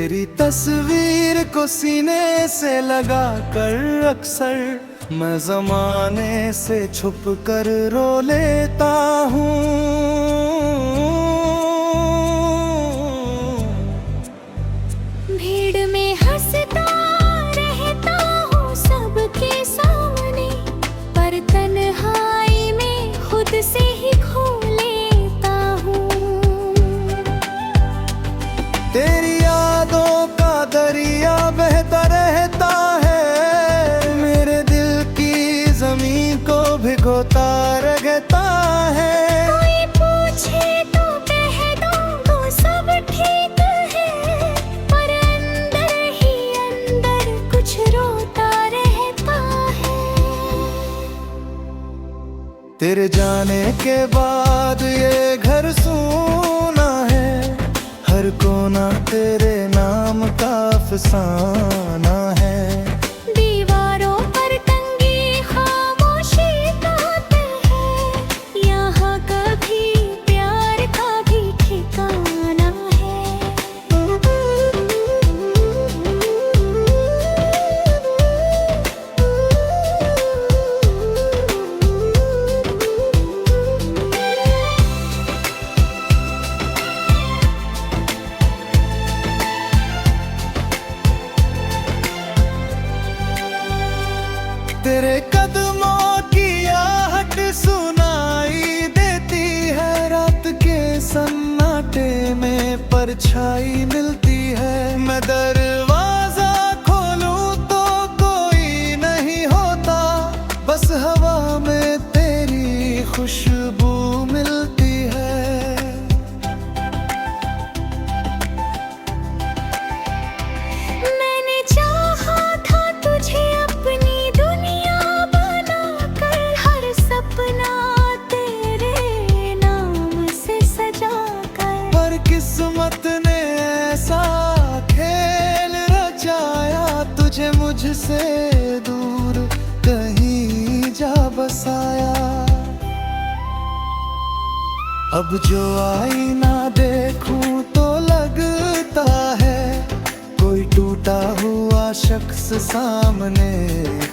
तेरी तस्वीर को सीने से लगा कर अक्सर मैं ज़माने से छुप कर रो लेता हूँ। भीड़ में हंसता रहता हूँ सबके सामने, पर तन्हाई में खुद से ही खो लेता हूँ। तेरी यादों का दरिया बहता रहता है, मेरे दिल की जमीन को भिगोता रहता है। कोई पूछे तो कह दूँ सब ठीक है, पर अंदर ही अंदर कुछ रोता रहता है। तेरे जाने के बाद ये घर सूना है, हर कोना तेरे नाम का अफसाना है। दीवारों पर टंगी खामोशी गाते हैं, यहाँ कभी प्यार का भी ठिकाना है। तेरे कदमों की आहट सुनाई देती है, रात के सन्नाटे में परछाई मिलती है। मैं दरवाजा खोलूं तो कोई नहीं होता, बस हवा में तेरी खुशबू मिलती है। मैंने चाहा था तुझे अपनी दुनिया बनाकर, हर सपना तेरे नाम से सजाकर। पर किस्मत ने ऐसा खेल रचाया, तुझे मुझसे दूर कहीं जा बसाया। अब जो आईना देखूं तो लगता है कोई टूटा हुआ शख्स सामने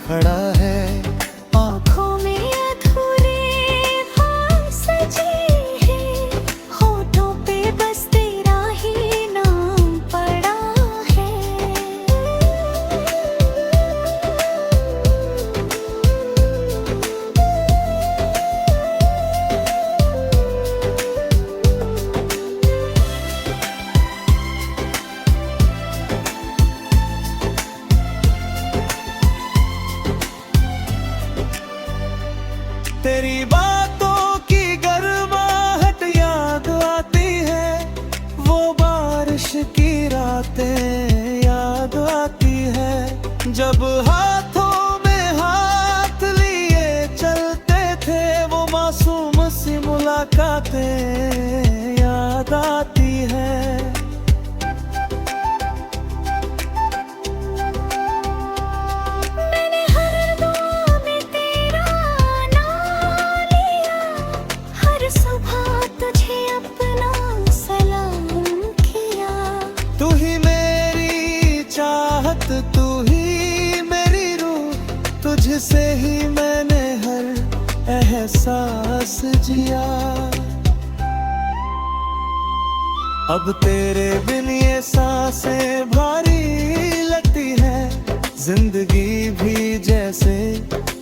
खड़ा है। आँखों में अधूरे ख्वाब सजे हैं, होठों पे बस तेरा ही नाम पड़ा है। तेरी बातों की गर्माहट याद आती है, वो बारिश की रातें याद आती है। जब हाथों में हाथ लिए चलते थे, वो मासूम सी मुलाकातें याद आती है। मैंने हर दुआ में तेरा नाम लिया, हर सुबह तुझे अपना सलाम किया। तू ही मेरी चाहत, तू ही मेरी रूह, तुझसे ही मैंने हर एहसास जिया। अब तेरे बिन ये सांसें भारी लगती है, जिंदगी भी जैसे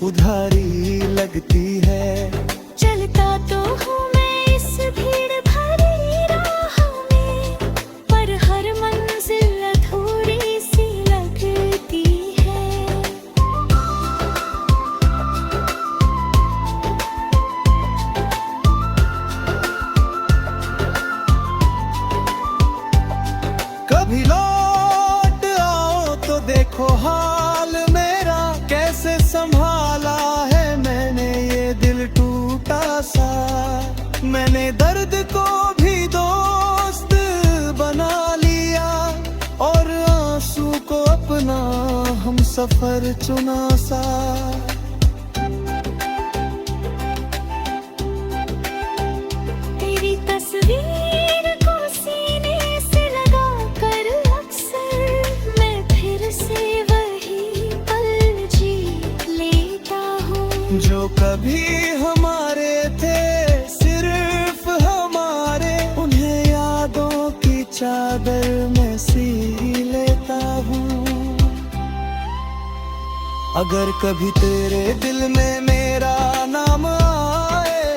उधारी लगती है। चलता तो हूँ मैं इस भीड़ भरी राह में, पर हर मंजिल अधूरी सी लगती है। कभी लौट आओ तो देखो हाल मेरा, कैसे संभाला है मैंने ये दिल टूटा सा। मैंने दर्द को भी दोस्त बना लिया, और आंसू को अपना हम सफर चुना सा। तेरी तस्वीर को सीने से लगा कर अक्सर भी हमारे थे, सिर्फ हमारे। उन्हें यादों की चादर में सी लेता हूँ। अगर कभी तेरे दिल में मेरा नाम आए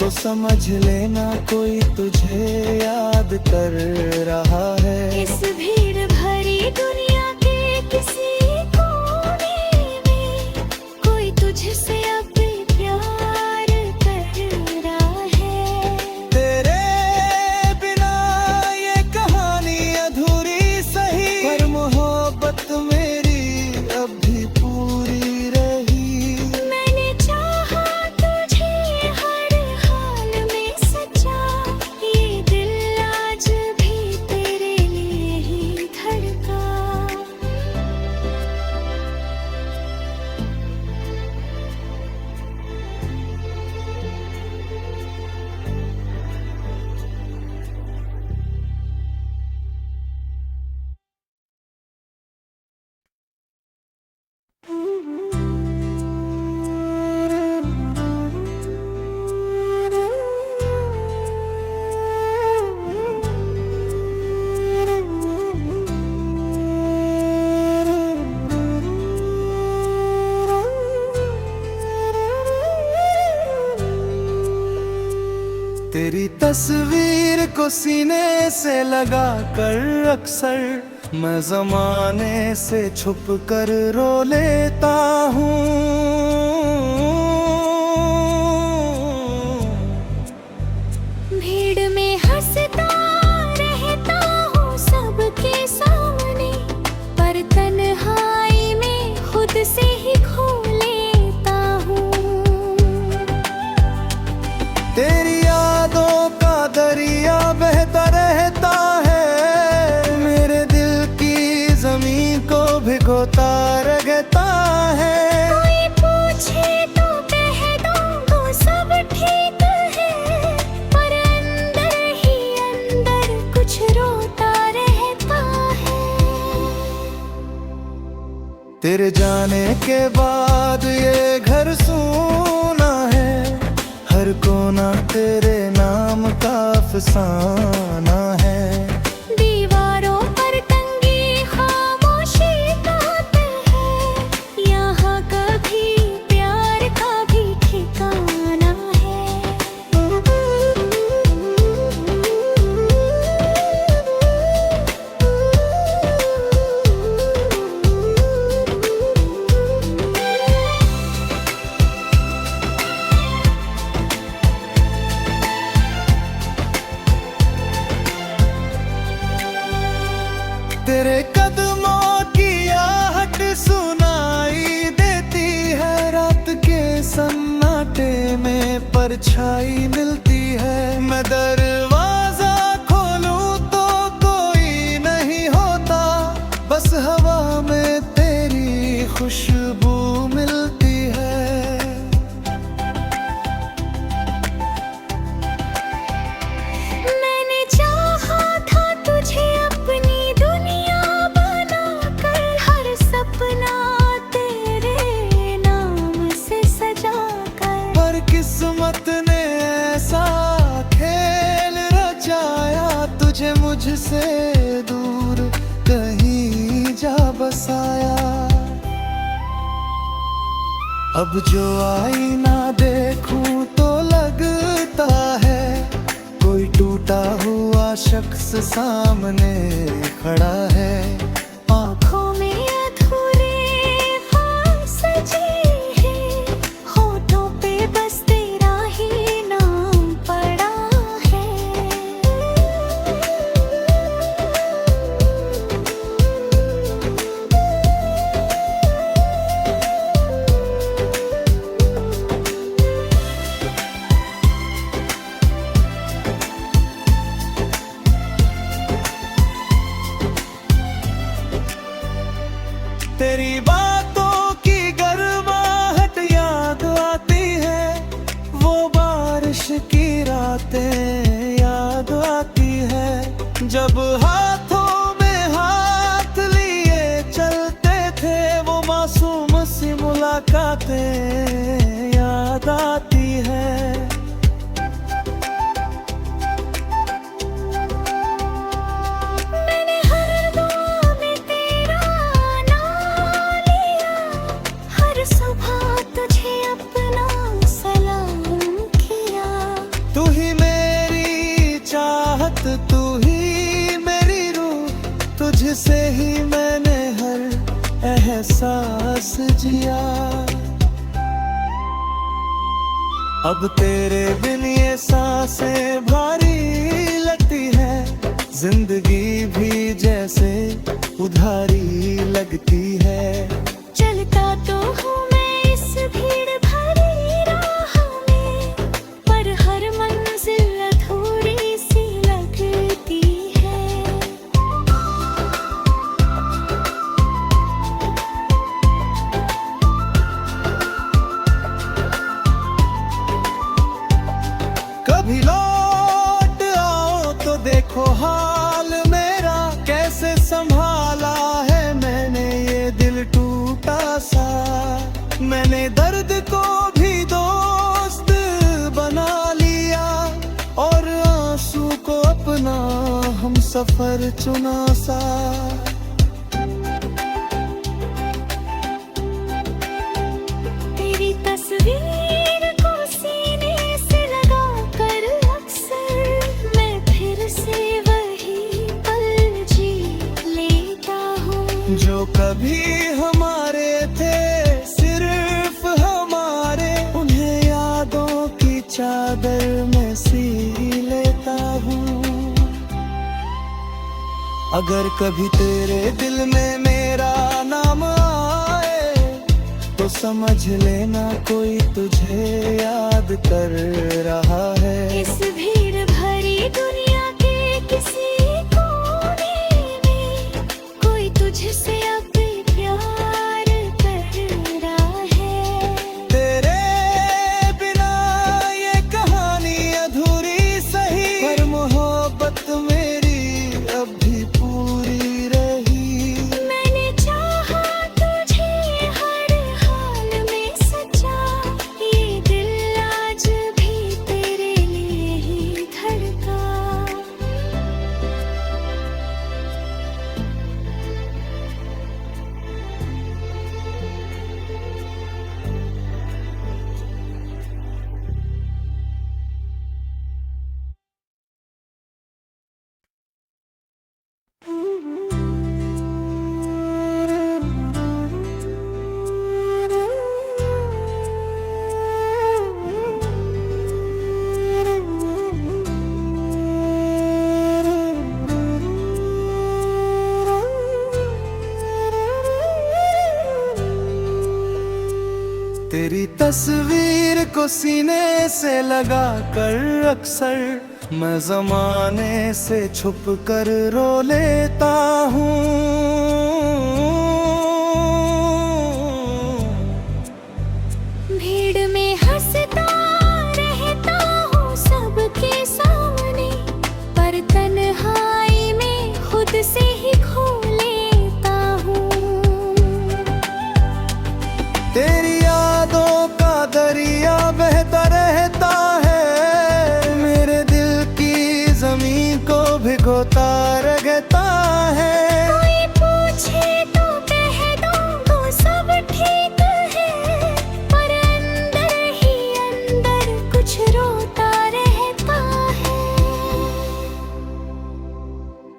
तो समझ लेना कोई तुझे याद कर रहा है। इस भीड़ भरी दुनिया के किसी कोने में कोई तुझसे अब प्यार कर रहा है। तेरे बिना ये कहानी अधूरी सही, पर मोहब्बत मेरी अब भी पूरी रही। मैंने चाहा तुझे हर हाल में सच्चा, ये दिल आज भी तेरे लिए ही धड़का। तेरी तस्वीर को सीने से लगा कर अक्सर मैं ज़माने से छुप कर रो लेता हूँ। भीड़ में हंसता रहता हूँ सबके सामने, पर तन्हाई में खुद से ही खो लेता हूँ। तेरी यादों का दरिया बहता रहता है, मेरे दिल की जमीन को भिगोता रहता है। कोई पूछे तो कह दूँ सब ठीक है, पर अंदर ही अंदर कुछ रोता रहता है। तेरे जाने के बाद ये घर सूना है, हर कोना तेरे नाम का अफसाना है। दीवारों पर टंगी खामोशी का है, यहाँ कभी प्यार का भी ठिकाना है। तेरे कदमों की आहट सुनाई देती है, रात के सन्नाटे में परछाई मिलती है। मैं दरवाजा खोलूं तो कोई नहीं होता, बस हवा में तेरी खुशबू मिलती है। मैंने चाहा था तुझे अपनी दुनिया बनाकर, हर सपना तेरे नाम से सजाकर। पर किस्मत ने ऐसा खेल रचाया, तुझे मुझसे दूर कहीं जा बसाया। अब जो आईना देखूं तो लगता है कोई टूटा हुआ शख्स सामने खड़ा है। आँखों में अधूरे ख्वाब सजे हैं, होठों पे बस तेरा ही नाम पड़ा है। तेरी बातों की गर्माहट याद आती है, वो बारिश की रातें याद आती है। जब हाथों में हाथ लिए चलते थे, वो मासूम सी मुलाकातें याद तुझसे ही मैंने हर एहसास जिया। अब तेरे बिन ये सांसें भारी लगती है, जिंदगी भी जैसे उधारी लगती है। चलता तो हूँ मैं इस भीड़ भरी राह में, पर हर मंजिल अधूरी सी लगती है। कभी लौट आओ तो देखो हाल मेरा, कैसे संभाला है मैंने ये दिल टूटा सा। मैंने दर्द को भी दोस्त बना लिया, और आंसू को अपना हम सफर चुना सा। तेरी तस्वीर को सीने से लगा कर अक्सर मैं फिर से वही पल जी लेता हूँ। जो कभी हमारे थे सिर्फ हमारे, उन्हें यादों की चादर में सी लेता हूँ। अगर कभी तेरे दिल में मेरा नाम आए, तो समझ लेना कोई तुझे याद कर रहा है। इस भीड़ भरी दुनिया के किसी कोने में कोई तुझसे अब प्यार कर रहा है। तेरे बिना ये कहानी अधूरी सही, पर मोहब्बत मेरी अब भी पूरी रही। मैंने चाहा तुझे हर हाल में सच्चा, ये दिल आज भी तेरे लिए ही धड़का। तेरी तस्वीर को सीने से लगा कर अक्सर मैं जमाने से छुप कर रो लेता हूँ। भीड़ में हंसता रहता हूँ सबके सामने, पर तन्हाई में खुद से ही खो लेता हूँ। तेरी यादों का दरिया बहता रहता है, मेरे दिल की जमीन को भिगोता रहता है। कोई पूछे तो कह दूँ तो सब ठीक है, पर अंदर ही अंदर कुछ रोता रहता है।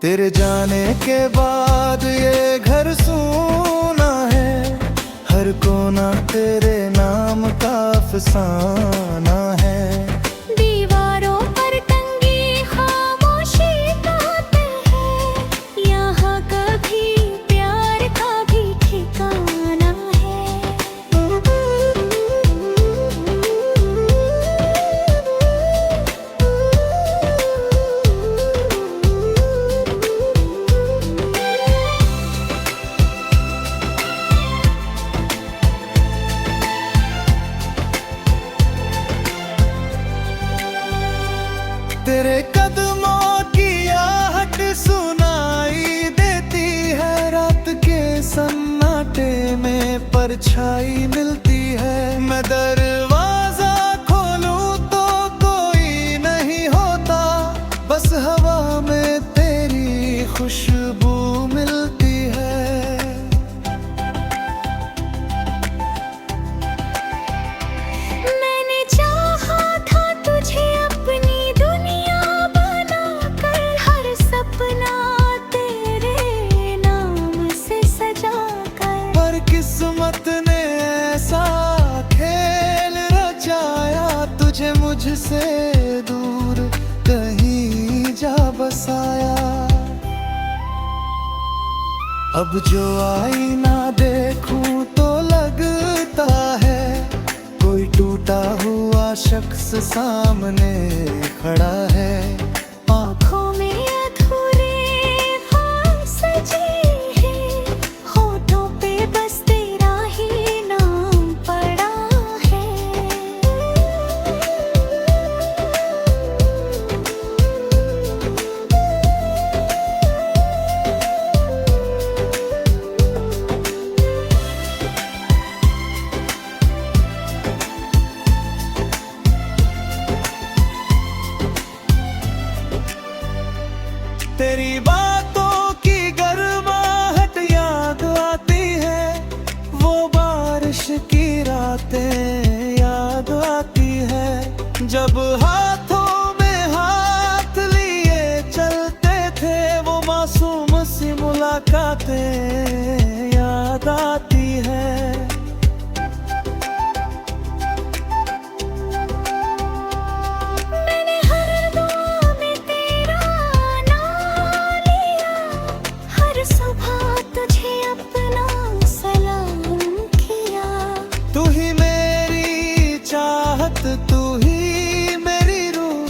तेरे जाने के बाद ये घर सूना है, हर कोना तेरे नाम का अफसाना है। दीवारों पर टंगी खामोशी गाते हैं, यहाँ कभी प्यार का भी ठिकाना है। तेरे कदमों की आहट सुनाई देती है, रात के सन्नाटे में परछाई मिलती है। मैं दरवाजा खोलूं तो कोई नहीं होता, बस हवा में तेरी खुशबू मिलती है। मैंने चाहा था तुझे अपनी दुनिया बनाकर, हर सपना तेरे तुझे मुझसे दूर कहीं जा बसाया। अब जो आईना देखूं तो लगता है कोई टूटा हुआ शख्स सामने खड़ा है। आँखों में अधूरे ख्वाब सजे हैं, होठों पे बस तेरा ही नाम पड़ा है। तेरी बातों की गर्माहट याद आती है, वो बारिश की रातें याद आती है, जब हाथों में हाथ लिए चलते थे, वो मासूम सी मुलाकातें याद आती है। मैंने हर दुआ में तेरा नाम लिया, हर सुबह तुझे अपना सलाम किया। तू ही मेरी चाहत, तू ही मेरी रूह,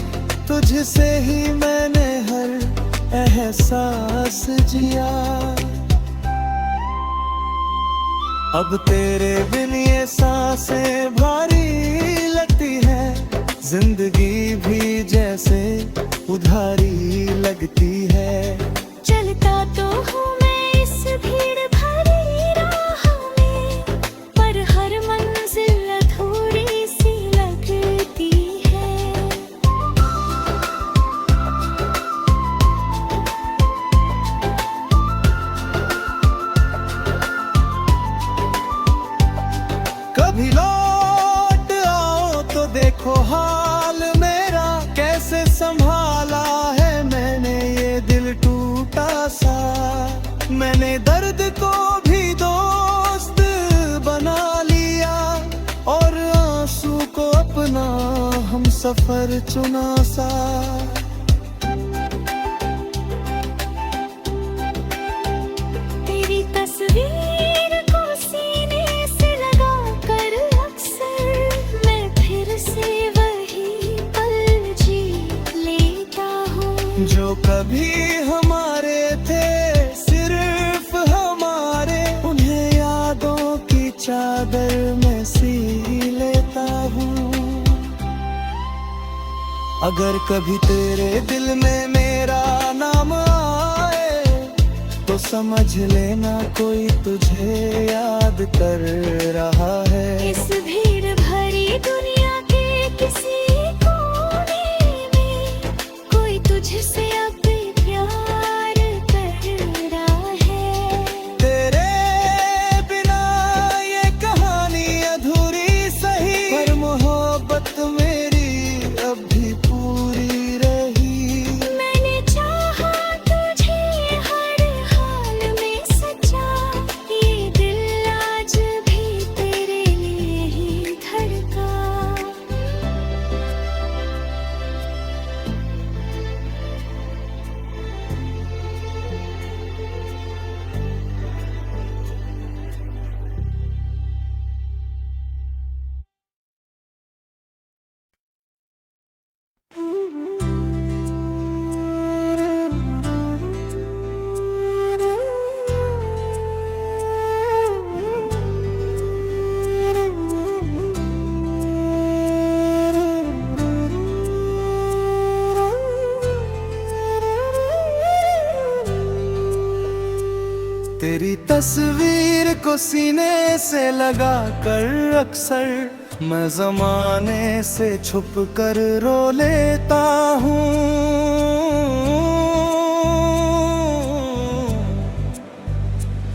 तुझसे ही मैंने हर एहसास जिया। अब तेरे बिन ये सांसें भारी लगती है, जिंदगी भी जैसे उधारी लगती है। चलता तो हूँ मैं इस भीड़ भरी राह में, पर हर मंजिल अधूरी सी लगती है। कभी लौट आओ तो देखो हाल मेरा, कैसे संभाला है मैंने ये दिल टूटा सा। मैंने दर्द को भी दोस्त बना लिया, और आंसू को अपना हम सफर चुना सा। तेरी तस्वीर को सीने से लगा कर अक्सर मैं फिर से वही पल जी लेता हूँ। जो कभी हमारे थे सिर्फ हमारे, उन्हें यादों की चादर में सी लेता हूँ। अगर कभी तेरे दिल में मेरा नाम आए, तो समझ लेना कोई तुझे याद कर रहा है। इस भीड़ भरी दुनिया के किसी कोने में कोई तुझसे अब प्यार कर रहा है। तेरे बिना ये कहानी अधूरी सही, पर मोहब्बत मेरी अब भी पूरी रही। मैंने चाहा तुझे हर हाल में सच्चा, ये दिल आज भी तेरे लिए ही धड़का। तेरी तस्वीर को सीने से लगा कर अक्सर मैं जमाने से छुप कर रो लेता हूँ।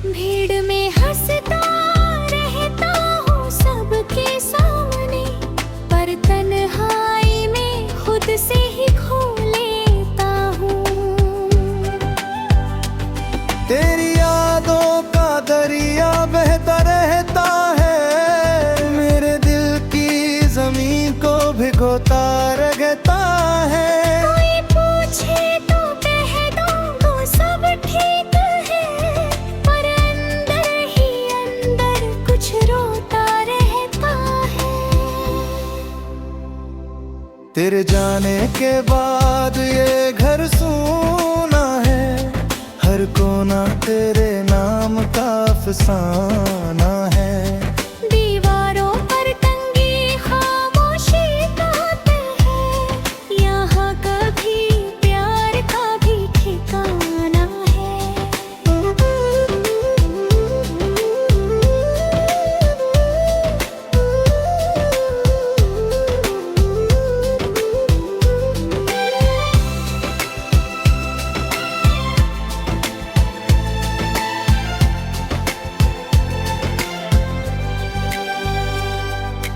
भीड़ में हंसता रहता हूँ सबके सामने, पर तन्हाई में खुद से ही खो लेता हूँ। तेरी यादों का दरिया बहता रहता है, मेरे दिल की जमीन को भिगो खोता रहता है। कोई पूछे तो कह दूं वो सब ठीक है, पर अंदर ही अंदर कुछ रोता रहता है। तेरे जाने के बाद ये घर सूना है, हर कोना तेरे नाम का अफसाना है। दीवारों पर टंगी खामोशी कहते हैं, यहाँ कभी प्यार का भी ठिकाना है।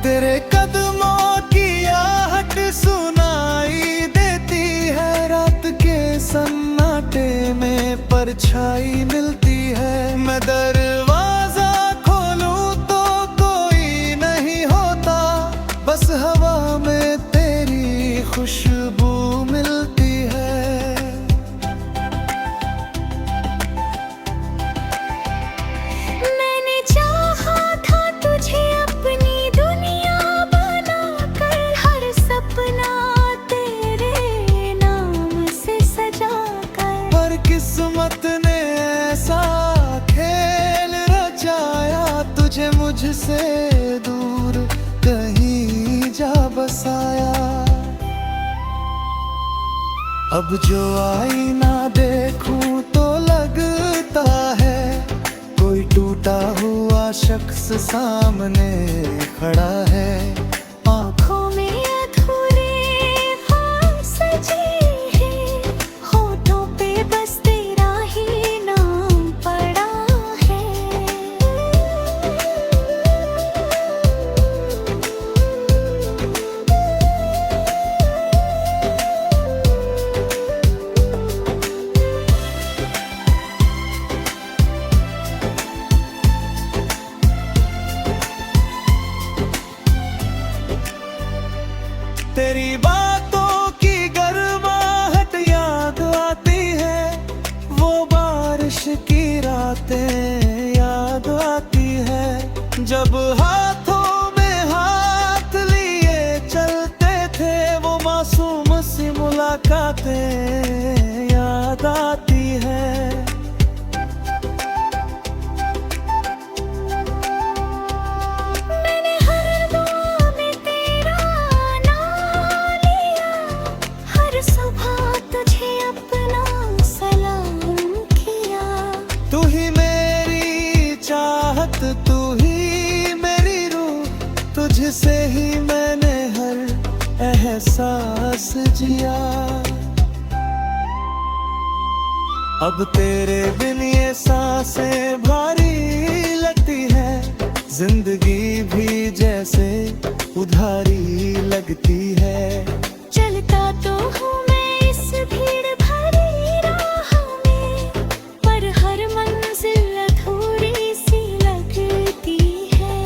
तेरे कदमों की आहट सुनाई देती है, रात के सन्नाटे में परछाई मिलती है। मैं दरवाजा खोलूं तो कोई नहीं होता, बस हवा में तेरी खुशबू मिलती है। मैंने चाहा था तुझे अपनी दुनिया बनाकर, हर सपना तेरे नाम से सजाकर। पर किस्मत ने ऐसा खेल रचाया, तुझे मुझसे दूर कहीं जा बसाया। अब जो आईना देखूं तो लगता है कोई टूटा हुआ शख्स सामने खड़ा है। आँखों में अधूरे ख्वाब सजे हैं, होठों पे बस तेरा ही नाम पड़ा है। तेरी बातों की गर्माहट याद आती है, वो बारिश की रातें याद आती है। जब हाथों में हाथ लिए चलते थे, वो मासूम सी मुलाकातें याद आती है। मैंने हर दुआ में तेरा नाम लिया, हर सुबह तुझे अपना सलाम किया। तू ही मेरी चाहत, तू ही मेरी रूह, तुझसे ही मैंने हर एहसास जिया। अब तेरे बिन ये सांसें भारी लगती है, जिंदगी भी जैसे उधारी लगती है। चलता तो हूँ मैं इस भीड़ भरी राह में, पर हर मंजिल अधूरी सी लगती है।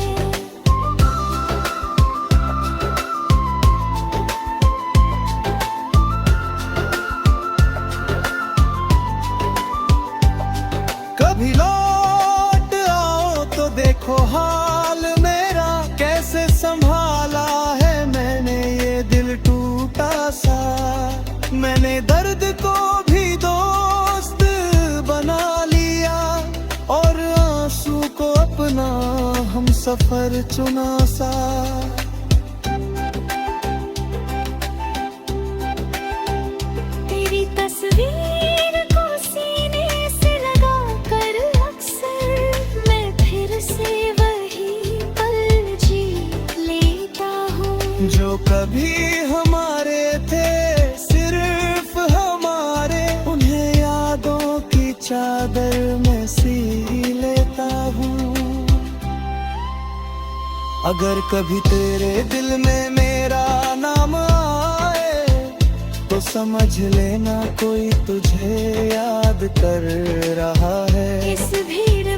कभी लौट आओ तो देखो हाल मेरा, कैसे संभाला है मैंने ये दिल टूटा सा। मैंने दर्द को भी दोस्त बना लिया, और आंसू को अपना हम सफर चुना सा। तेरी तस्वीर को सीने से लगा कर अक्सर मैं फिर से वही पल जी लेता हूँ। जो कभी हमारे थे सिर्फ हमारे, उन्हें यादों की चादर में सी लेता हूँ। अगर कभी तेरे दिल में मेरा नाम आए, तो समझ लेना कोई तुझे याद कर रहा है। इस भीड़